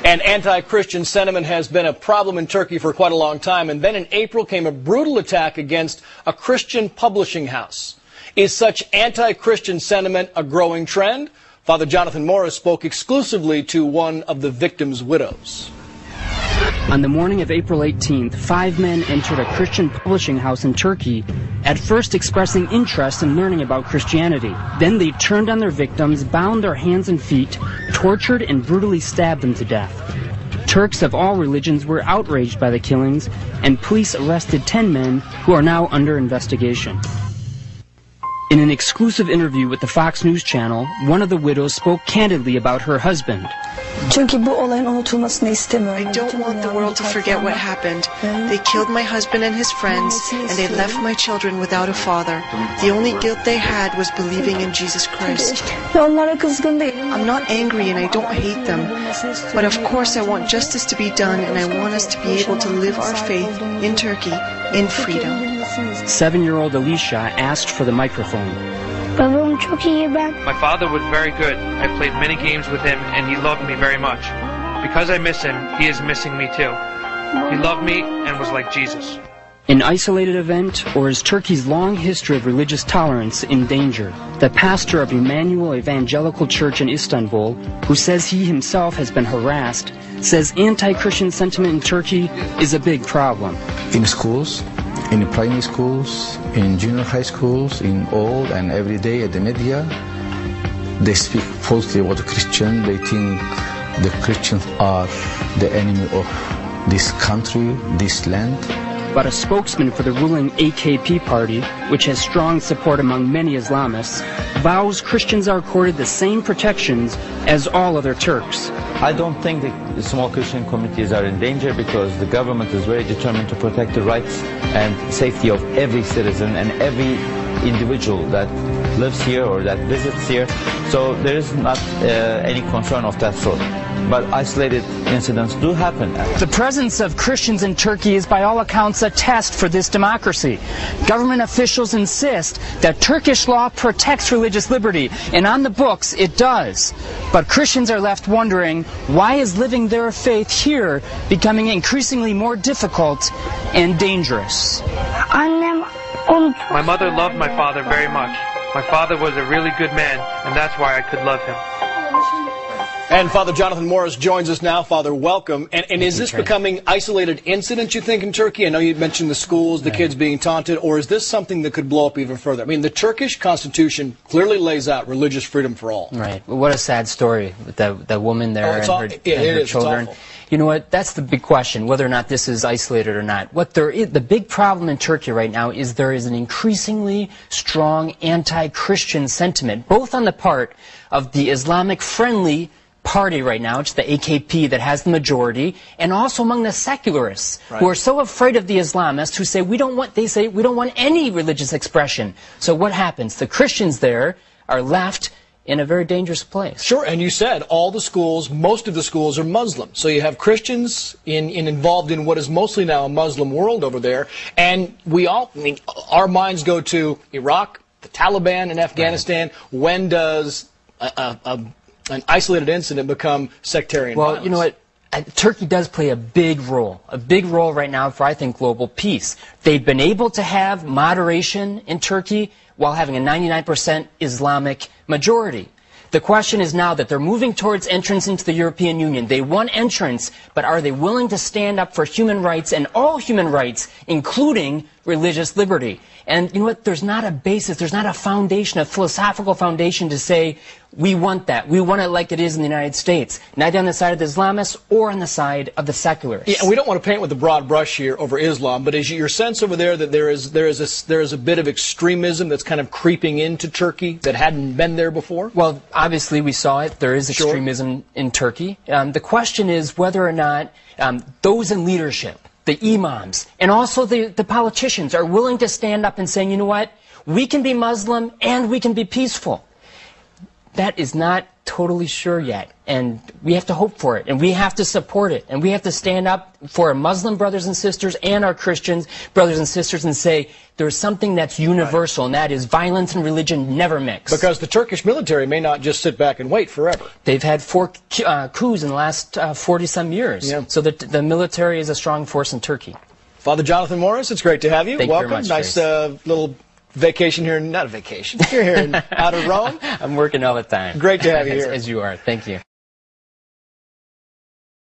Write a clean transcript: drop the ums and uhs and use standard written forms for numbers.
And anti-Christian sentiment has been a problem in Turkey for quite a long time. And then in April came a brutal attack against a Christian publishing house. Is such anti-Christian sentiment a growing trend? Father Jonathan Morris spoke exclusively to one of the victims' widows. On the morning of April 18th, 5 men entered a Christian publishing house in Turkey, at first expressing interest in learning about Christianity. Then they turned on their victims, bound their hands and feet, tortured and brutally stabbed them to death. Turks of all religions were outraged by the killings, and police arrested 10 men who are now under investigation. In an exclusive interview with the Fox News Channel, one of the widows spoke candidly about her husband. I don't want the world to forget what happened. They killed my husband and his friends, and they left my children without a father. The only guilt they had was believing in Jesus Christ. I'm not angry and I don't hate them, but of course I want justice to be done, and I want us to be able to live our faith in Turkey in freedom. 7-year-old Alicia asked for the microphone. My father was very good. I played many games with him and he loved me very much. Because I miss him, he is missing me too. He loved me and was like Jesus. An isolated event, or is Turkey's long history of religious tolerance in danger? The pastor of Emmanuel Evangelical Church in Istanbul, who says he himself has been harassed, says anti-Christian sentiment in Turkey is a big problem. In schools, in primary schools, in junior high schools, in all and every day at the media, they speak falsely about the Christian. They think the Christians are the enemy of this country, this land. But a spokesman for the ruling AKP party, which has strong support among many Islamists, vows Christians are accorded the same protections as all other Turks. I don't think the small Christian communities are in danger because the government is very determined to protect the rights and safety of every citizen and every individual that lives here or that visits here. So there is not any concern of that sort. But isolated incidents do happen. The presence of Christians in Turkey is by all accounts a test for this democracy. Government officials insist that Turkish law protects religious liberty, and on the books it does. But Christians are left wondering, why is living their faith here becoming increasingly more difficult and dangerous? My mother loved my father very much. My father was a really good man, and that's why I could love him. And Father Jonathan Morris joins us now. Father, welcome. And is this becoming isolated incidents, you think, in Turkey? I know you mentioned the schools, the kids being taunted, or is this something that could blow up even further? I mean, the Turkish constitution clearly lays out religious freedom for all. Right. Well, what a sad story with that woman there and her children. You know what? That's the big question, whether or not this is isolated or not. What there is, the big problem in Turkey right now is there is an increasingly strong anti-Christian sentiment, both on the part of the Islamic-friendly party right now, it's the AKP that has the majority, and also among the secularists who are so afraid of the Islamists who say we don't want any religious expression. So what happens? The Christians there are left in a very dangerous place. Sure, and you said all the schools, most of the schools are Muslim. So you have Christians involved in what is mostly now a Muslim world over there, and our minds go to Iraq, the Taliban in Afghanistan. When does an isolated incident become sectarian violence? Well, you know what? Turkey does play a big role right now for, I think, global peace. They've been able to have moderation in Turkey while having a 99% Islamic majority. The question is now that they're moving towards entrance into the European Union. They want entrance, but are they willing to stand up for human rights and all human rights, including religious liberty? And you know what? There's not a basis, there's not a foundation, a philosophical foundation to say, we want that. We want it like it is in the United States. Neither on the side of the Islamists or on the side of the secularists. Yeah, and we don't want to paint with a broad brush here over Islam, but is your sense over there that there is a bit of extremism that's kind of creeping into Turkey that hadn't been there before? Well, obviously we saw it. There is extremism in Turkey. The question is whether or not those in leadership, the imams, and also the politicians are willing to stand up and say, you know what, we can be Muslim and we can be peaceful. That is not totally sure yet. And we have to hope for it, and we have to support it, and we have to stand up for our Muslim brothers and sisters and our Christian brothers and sisters and say there's something that's universal, and that is violence and religion never mix. Because the Turkish military may not just sit back and wait forever. They've had 4 coups in the last 40-some years. Yeah. So the military is a strong force in Turkey. Father Jonathan Morris, it's great to have you. Thank you Welcome. very much, Nice Trace. little vacation here. Not a vacation. You're here in outer Rome. I'm working all the time. Great to have you here. As you are. Thank you.